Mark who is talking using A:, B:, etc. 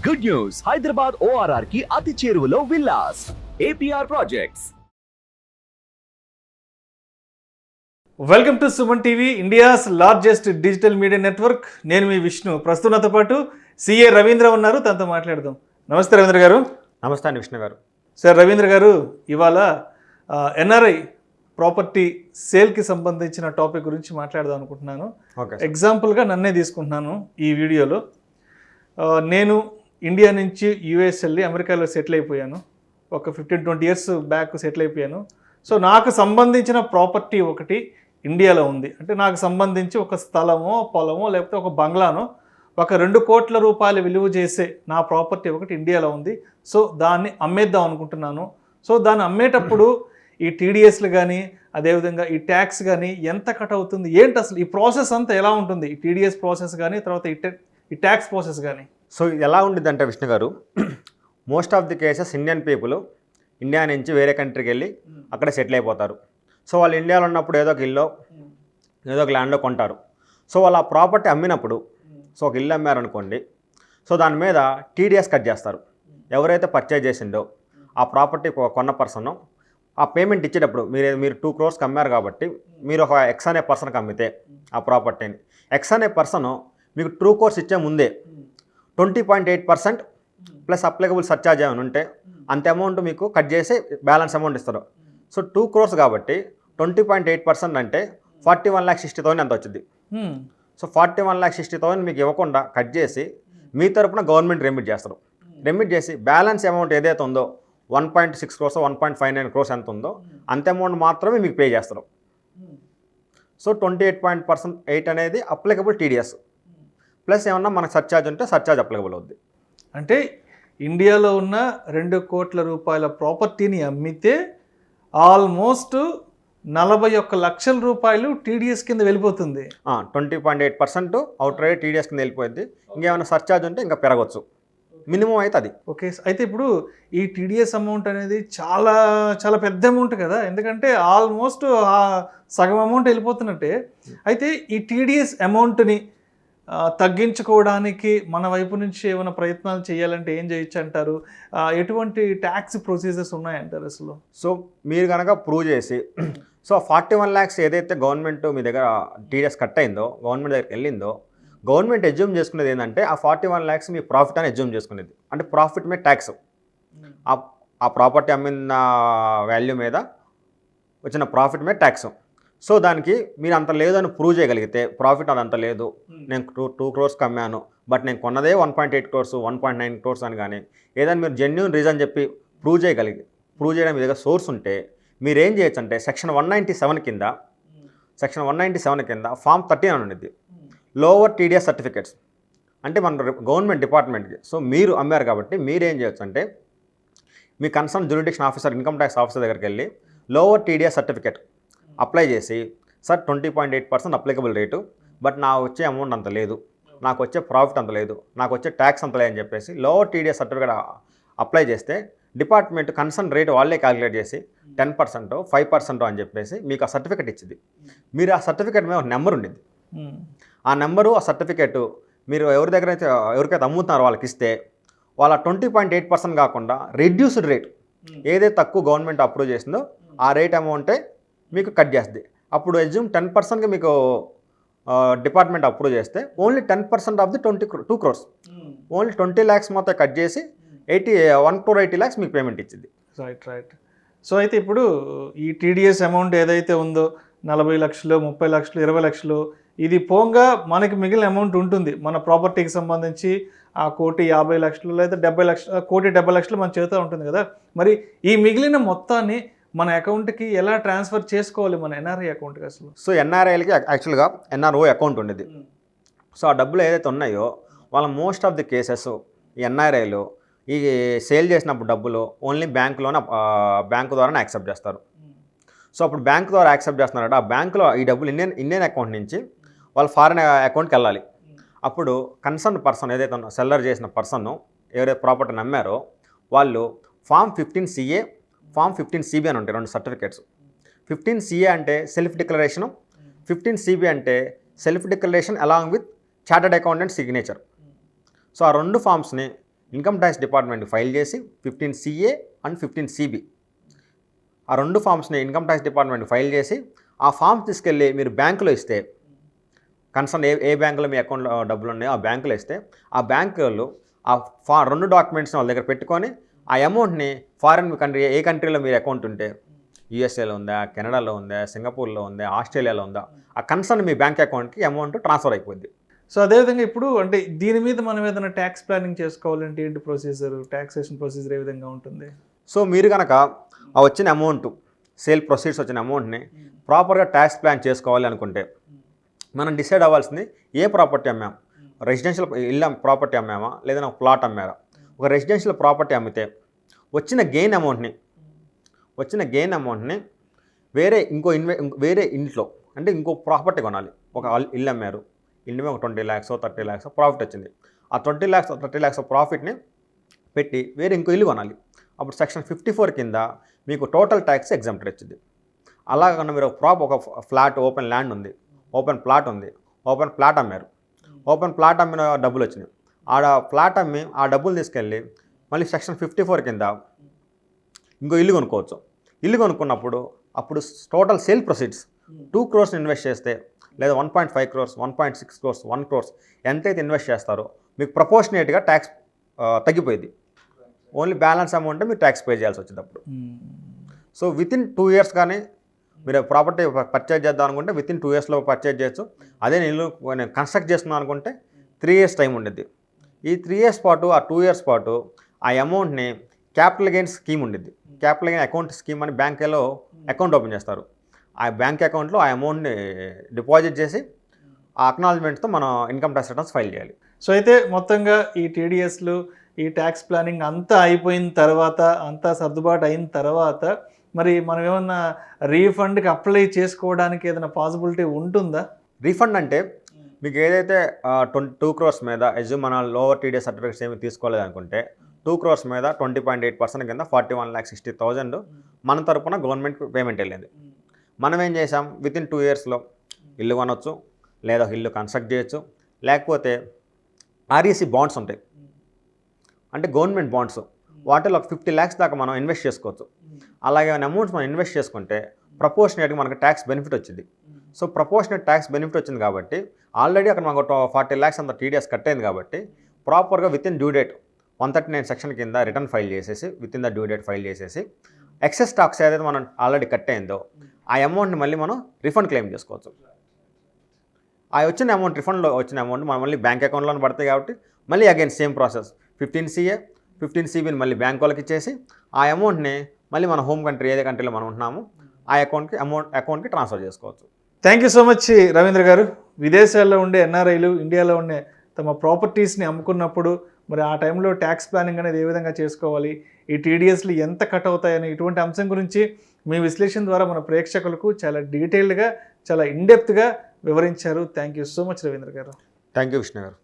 A: Good news, Hyderabad ORR కి అతి చేరువలో villas APR projects.
B: Welcome to Suman TV, India's largest digital media network. నేను మీ విష్ణు. ప్రస్తుతం నాతో పాటు సిఏ రవీంద్ర ఉన్నారు, తనతో మాట్లాడదాం. నమస్తే రవీంద్ర గారు.
C: నమస్తే అండి విష్ణు గారు.
B: సార్ రవీంద్ర గారు, ఇవాళ ఎన్ఆర్ఐ ప్రాపర్టీ సేల్కి సంబంధించిన టాపిక్ గురించి మాట్లాడదాం అనుకుంటున్నాను. ఎగ్జాంపుల్గా నన్నే తీసుకుంటున్నాను ఈ వీడియోలో. నేను ఇండియా నుంచి యూఎస్ వెళ్ళి అమెరికాలో సెటిల్ అయిపోయాను. ఒక 15-20 ఇయర్స్ బ్యాక్ సెటిల్ అయిపోయాను. సో నాకు సంబంధించిన ప్రాపర్టీ ఒకటి ఇండియాలో ఉంది. అంటే నాకు సంబంధించి ఒక స్థలమో పొలమో లేకపోతే ఒక బంగ్లానో ఒక 2 కోట్ల రూపాయలు విలువ చేసే నా ప్రాపర్టీ ఒకటి ఇండియాలో ఉంది. సో దాన్ని అమ్మేద్దాం అనుకుంటున్నాను. సో దాన్ని అమ్మేటప్పుడు ఈ టీడీఎస్లు కానీ అదేవిధంగా ఈ ట్యాక్స్ కానీ ఎంత కట్ అవుతుంది, ఏంటి అసలు ఈ ప్రాసెస్ అంతా ఎలా ఉంటుంది, ఈ టీడీఎస్ ప్రాసెస్ కానీ తర్వాత ఈ ట్యాక్స్ ప్రాసెస్ కానీ?
C: సో ఎలా ఉండిద్దంటే విష్ణు గారు, most of the cases Indian people India నుంచి వేరే కంట్రీకి వెళ్ళి అక్కడ సెటిల్ అయిపోతారు. సో వాళ్ళు ఇండియాలో ఉన్నప్పుడు ఏదో ఒక ఇల్లు ఏదో ఒక ల్యాండ్లో కొంటారు. సో వాళ్ళు ఆ ప్రాపర్టీ అమ్మినప్పుడు, సో ఒక ఇల్లు అమ్మారనుకోండి, సో దాని మీద టీడీఎస్ కట్ చేస్తారు. ఎవరైతే పర్చేజ్ చేసిండో ఆ ప్రాపర్టీ కొన్న పర్సన్ ఆ పేమెంట్ ఇచ్చేటప్పుడు మీరు 2 crores అమ్మారు కాబట్టి మీరు ఒక ఎక్స్ అనే పర్సన్కి అమ్మితే ఆ ప్రాపర్టీని, ఎక్స్ అనే పర్సన్ మీకు 2 crores ఇచ్చే ముందే 20.8% ప్లస్ అప్లికబుల్ సర్చార్జ్ ఏమైనా ఉంటే అంత అమౌంట్ మీకు కట్ చేసి బ్యాలెన్స్ అమౌంట్ ఇస్తారు. సో 2 crores కాబట్టి 20.8% అంటే 41,60,000 ఎంత వచ్చింది. సో 41,60,000 మీకు ఇవ్వకుండా కట్ చేసి మీ తరపున గవర్నమెంట్ రెమిట్ చేస్తారు. రెమిట్ చేసి బ్యాలెన్స్ అమౌంట్ ఏదైతే ఉందో 1.6 crores 1.59 crores ఎంత ఉందో అంత అమౌంట్ మాత్రమే మీకు పే చేస్తారు. సో 28% అనేది అప్లికబుల్ టీడీఎస్ ప్లస్ ఏమన్నా మనకు సర్చార్జ్ ఉంటే సర్చార్జ్ అప్లికబుల్ అవుద్ది.
B: అంటే ఇండియాలో ఉన్న 2 కోట్ల రూపాయల ప్రాపర్టీని అమ్మితే ఆల్మోస్ట్ 41 లక్షల రూపాయలు టీడీఎస్ కింద వెళ్ళిపోతుంది.
C: 20.8% అవుట్ రైడ్ టీడీఎస్ కింద వెళ్ళిపోయింది. ఇంకేమైనా సర్చార్జ్ ఉంటే ఇంకా పెరగవచ్చు. మినిమం అయితే అది.
B: ఓకే, అయితే ఇప్పుడు ఈ టీడీఎస్ అమౌంట్ అనేది చాలా చాలా పెద్ద అమౌంట్ కదా, ఎందుకంటే ఆల్మోస్ట్ సగం అమౌంట్ వెళ్ళిపోతున్నట్టే. అయితే ఈ టీడీఎస్ అమౌంట్ని తగ్గించుకోవడానికి మన వైపు నుంచి ఏమైనా ప్రయత్నాలు చేయాలంటే ఏం చేయొచ్చు అంటారు? ఎటువంటి ట్యాక్స్ ప్రొసీజర్స్ ఉన్నాయంటారు అసలు?
C: సో మీరు కనుక ప్రూవ్ చేసి, సో 41 lakhs ఏదైతే గవర్నమెంట్ మీ దగ్గర టీడీఎస్ కట్ అయిందో, గవర్నమెంట్ దగ్గరికి వెళ్ళిందో, గవర్నమెంట్ ఎజ్యూమ్ చేసుకునేది ఏంటంటే ఆ 41 lakhs మీ ప్రాఫిట్ అని ఎజ్యూమ్ చేసుకునేది. అంటే ప్రాఫిట్ మీద ట్యాక్స్, ఆ ప్రాపర్టీ అమ్మిన వాల్యూ మీద వచ్చిన ప్రాఫిట్ మీద ట్యాక్స్. సో దానికి మీరు అంత లేదని ప్రూవ్ చేయగలిగితే, ప్రాఫిట్ అదంత లేదు, నేను 2 crores అమ్మాను బట్ నేను కొన్నదే 1.8 crores 1.9 crores అని కానీ ఏదైనా మీరు జెన్యూన్ రీజన్ చెప్పి ప్రూవ్ చేయడం మీ దగ్గర సోర్స్ ఉంటే మీరేం చేయొచ్చు అంటే సెక్షన్ 197 కింద ఫామ్ 13 అని ఉండేది, లోవర్ టీడీఎస్ సర్టిఫికేట్స్. అంటే మన గవర్నమెంట్ డిపార్ట్మెంట్కి, సో మీరు అమ్మారు కాబట్టి మీరేం చేయొచ్చు అంటే మీ concern jurisdiction officer, income tax officer దగ్గరికి వెళ్ళి లోవర్ టీడీఎస్ సర్టిఫికేట్ అప్లై చేసి, సార్ 20.8% అప్లికబుల్ రేటు, బట్ నా వచ్చే అమౌంట్ అంత లేదు, నాకు వచ్చే ప్రాఫిట్ అంత లేదు, నాకు వచ్చే ట్యాక్స్ అంత లేదని చెప్పేసి లోవర్ టీడీఎస్ సర్టిఫికేట్ అప్లై చేస్తే డిపార్ట్మెంట్ కన్సర్న్ రేట్ వాళ్ళే క్యాలిక్యులేట్ చేసి 10% 5% అని చెప్పేసి మీకు ఆ సర్టిఫికేట్ ఇచ్చింది. మీరు ఆ సర్టిఫికేట్ మీద ఒక నెంబర్ ఉండింది. ఆ నెంబరు ఆ సర్టిఫికేటు మీరు ఎవరికైతే అమ్ముతున్నారో వాళ్ళకి ఇస్తే వాళ్ళ 20.8% కాకుండా రెడ్యూస్డ్ రేట్ ఏదైతే తక్కువ గవర్నమెంట్ అప్రూవ్ చేసిందో ఆ రేట్ అమౌంటే మీకు కట్ చేస్తుంది. అప్పుడు ఎజ్యూమ్ 10%కి మీకు డిపార్ట్మెంట్ అప్రూవ్ చేస్తే only 10% of the 22 crores, only 20 lakhs మొత్తం కట్ చేసి 1.80 lakhs మీకు పేమెంట్ ఇచ్చింది.
B: రైట్. సో అయితే ఇప్పుడు ఈ టీడీఎస్ అమౌంట్ ఏదైతే ఉందో 40 లక్షలు 30 లక్షలు 20 లక్షలు, ఇది పోగా మనకి మిగిలిన అమౌంట్ ఉంటుంది మన ప్రాపర్టీకి సంబంధించి. ఆ 1,50,00,000 లేదా 1,70,00,000 మన చేతిలో ఉంటుంది కదా. మరి ఈ మిగిలిన మొత్తాన్ని మన అకౌంట్కి ఎలా ట్రాన్స్ఫర్ చేసుకోవాలి, మన ఎన్ఆర్ఐ అకౌంట్కి అసలు?
C: సో ఎన్ఆర్ఐలకి యాక్చువల్గా ఎన్ఆర్ఓ అకౌంట్ ఉండేది. సో ఆ డబ్బులు ఏదైతే ఉన్నాయో వాళ్ళ మోస్ట్ ఆఫ్ ది కేసెస్ ఈ ఎన్ఆర్ఐలు ఈ సేల్ చేసినప్పుడు డబ్బులు ఓన్లీ బ్యాంకు ద్వారానే యాక్సెప్ట్ చేస్తారు. సో అప్పుడు బ్యాంక్ ద్వారా యాక్సెప్ట్ చేస్తున్నారట, ఆ బ్యాంకులో ఈ డబ్బులు ఇండియన్ అకౌంట్ నుంచి వాళ్ళ ఫారిన్ అకౌంట్కి వెళ్ళాలి. అప్పుడు కన్సర్న్ పర్సన్ ఏదైతే సెల్లర్ చేసిన పర్సన్ ఎవరైతే ప్రాపర్టీని అమ్మారో వాళ్ళు ఫామ్ 15CA ఫామ్ 15CB అని ఉంటాయి, 2 సర్టిఫికేట్స్. 15CA అంటే సెల్ఫ్ డిక్లరేషను, 15CB అంటే self declaration along with chartered accountant signature. So ఆ 2 ఫామ్స్ని ఇన్కమ్ ట్యాక్స్ డిపార్ట్మెంట్ ఫైల్ చేసి 15CA అండ్ 15CB ఆ 2 ఫామ్స్ని ఇన్కమ్ ట్యాక్స్ డిపార్ట్మెంట్ ఫైల్ చేసి ఆ ఫామ్స్ తీసుకెళ్ళి మీరు బ్యాంకులో ఇస్తే కన్సర్న్ ఏ బ్యాంకులో మీ అకౌంట్లో డబ్బులు ఉన్నాయో ఆ బ్యాంకులో ఇస్తే ఆ బ్యాంకులు ఆ 2 డాక్యుమెంట్స్ని వాళ్ళ దగ్గర పెట్టుకొని ఆ అమౌంట్ని ఫారిన్ కంట్రీ ఏ కంట్రీలో మీరు అకౌంట్ ఉంటే యూఎస్ఏలో ఉందా, కెనడాలో ఉందా, సింగపూర్లో ఉందా, ఆస్ట్రేలియాలో ఉందా, ఆ కన్సర్న్ మీ బ్యాంక్ అకౌంట్కి అమౌంట్ ట్రాన్స్ఫర్ అయిపోద్ది.
B: సో అదేవిధంగా ఇప్పుడు అంటే దీని మీద మనం ఏదైనా ట్యాక్స్ ప్లానింగ్ చేసుకోవాలంటే ఏంటి ప్రొసీజర్, ట్యాక్సేషన్ ప్రొసీజర్ ఏ విధంగా ఉంటుంది?
C: సో మీరు కనుక ఆ వచ్చిన అమౌంట్ సేల్ ప్రొసీడ్స్ వచ్చిన అమౌంట్ని ప్రాపర్గా ట్యాక్స్ ప్లాన్ చేసుకోవాలి అనుకుంటే మనం డిసైడ్ అవ్వాల్సింది ఏ ప్రాపర్టీ అమ్మాం, రెసిడెన్షియల్ ఇల్లు ప్రాపర్టీ అమ్మామా లేదా ఒక ప్లాట్ అమ్మారా. ఒక రెసిడెన్షియల్ ప్రాపర్టీ అమ్మితే వచ్చిన గెయిన్ అమౌంట్ని వేరే ఇంట్లో అంటే ఇంకో ప్రాపర్టీ కొనాలి. ఒక ఇల్లు అమ్మారు, ఇల్లు ఒక 20 lakhs 30 lakhs ప్రాఫిట్ వచ్చింది. ఆ 20 lakhs 30 lakhs ప్రాఫిట్ని పెట్టి వేరే ఇంకో ఇల్లు కొనాలి. అప్పుడు సెక్షన్ 54 కింద మీకు టోటల్ ట్యాక్స్ ఎగ్జామ్టెడ్ వచ్చింది. అలాగన్నా మీరు ఒక ఫ్లాట్ ఓపెన్ ల్యాండ్ ఉంది, ఓపెన్ ప్లాట్ అమ్మారు, ఓపెన్ ప్లాట్ అమ్మిన డబ్బులు వచ్చినాయి. ఆడ ఫ్లాట్ అమ్మి ఆ డబ్బులు తీసుకెళ్ళి మళ్ళీ సెక్షన్ 54 కింద ఇంకో ఇల్లు కొనుక్కోవచ్చు. ఇల్లు కొనుక్కున్నప్పుడు అప్పుడు total sale proceeds 2 crores invest చేస్తే లేదా 1.5 crores 1.6 crores 1 crores ఎంతైతే ఇన్వెస్ట్ చేస్తారో మీకు ప్రపోర్షనేట్గా ట్యాక్స్ తగ్గిపోయింది. ఓన్లీ బ్యాలెన్స్ అమౌంట్ మీరు ట్యాక్స్ పే చేయాల్సి వచ్చింది అప్పుడు. సో వితిన్ 2 years కానీ మీరు ప్రాపర్టీ పర్చేజ్ చేద్దాం అనుకుంటే వితిన్ 2 yearsలో పర్చేజ్ చేయొచ్చు. అదే నేను కన్స్ట్రక్ట్ చేస్తున్నాను అనుకుంటే 3 years టైం ఉండేది. ఈ 3 years పాటు ఆ 2 years పాటు ఆ అమౌంట్ని క్యాపిటల్ గెయిన్ స్కీమ్ ఉండిద్ది. క్యాపిటల్ గెయిన్ అకౌంట్ స్కీమ్ అని బ్యాంకులో అకౌంట్ ఓపెన్ చేస్తారు. ఆ బ్యాంక్ అకౌంట్లో ఆ అమౌంట్ని డిపాజిట్ చేసి ఆ అక్నాలజ్మెంట్తో మనం ఇన్కమ్ ట్యాక్స్ రిటర్న్స్ ఫైల్ చేయాలి.
B: సో అయితే మొత్తంగా ఈ టీడీఎస్లు ఈ ట్యాక్స్ ప్లానింగ్ అంతా అయిపోయిన తర్వాత, అంతా సర్దుబాటు అయిన తర్వాత మరి మనం ఏమన్నా రీఫండ్కి అప్లై చేసుకోవడానికి ఏదైనా పాసిబిలిటీ ఉంటుందా?
C: రీఫండ్ అంటే మీకు ఏదైతే 2 crores మీద మన లోవర్ టీడీఎస్ సర్టిఫికేట్స్ ఏమి తీసుకోలేదు అనుకుంటే 2 crores మీద 20.8% కింద 41,60,000 మన తరపున గవర్నమెంట్ పేమెంట్ వెళ్ళింది. మనం ఏం చేసాం, వితిన్ 2 yearsలో ఇల్లు కొనవచ్చు, లేదా ఇల్లు కన్స్ట్రక్ట్ చేయొచ్చు, లేకపోతే ఆర్ఈసీ బాండ్స్ ఉంటాయి అంటే గవర్నమెంట్ బాండ్స్, వాటిలో 50 lakhs దాకా మనం ఇన్వెస్ట్ చేసుకోవచ్చు. అలాగే అమౌంట్స్ మనం ఇన్వెస్ట్ చేసుకుంటే ప్రపోర్షనేట్గా మనకు ట్యాక్స్ బెనిఫిట్ వచ్చింది. సో ప్రపోర్షనేట్ ట్యాక్స్ బెనిఫిట్ వచ్చింది కాబట్టి ఆల్రెడీ అక్కడ మనకు 40 lakhs అంత టీడీఎస్ కట్ అయింది కాబట్టి ప్రాపర్గా వితిన్ డ్యూ డేట్ 139 సెక్షన్ కింద రిటర్న్ ఫైల్ చేసేసి within the due date file చేసేసి ఎక్సెస్ టాక్స్ ఏదైతే మనం ఆల్రెడీ కట్ అయిందో ఆ అమౌంట్ని మళ్ళీ మనం రిఫండ్ క్లెయిమ్ చేసుకోవచ్చు. ఆ వచ్చిన అమౌంట్ రిఫండ్లో వచ్చిన అమౌంట్ మనం మళ్ళీ బ్యాంక్ అకౌంట్లోనే పడతాయి కాబట్టి మళ్ళీ అగైన్ సేమ్ ప్రాసెస్ 15CA 15CBని మళ్ళీ బ్యాంక్ వాళ్ళకి ఇచ్చేసి ఆ అమౌంట్ని మళ్ళీ మన హోమ్ కంట్రీ ఏదే కంట్రీలో మనం ఉంటున్నామో ఆ అకౌంట్కి ట్రాన్స్ఫర్ చేసుకోవచ్చు.
B: Thank you so much Ravindra గారు. విదేశాల్లో ఉండే ఎన్ఆర్ఐలు ఇండియాలో ఉండే తమ ప్రాపర్టీస్ని అమ్ముకున్నప్పుడు మరి ఆ టైంలో ట్యాక్స్ ప్లానింగ్ అనేది ఏ విధంగా చేసుకోవాలి, ఈ టీడీఎస్లు ఎంత కట్ అవుతాయని ఇటువంటి అంశం గురించి మీ విశ్లేషణ ద్వారా మన ప్రేక్షకులకు చాలా డీటెయిల్డ్గా చాలా ఇన్డెప్త్గా వివరించారు. Thank you so much Ravindra గారు.
C: థ్యాంక్ యూ విష్ణు గారు.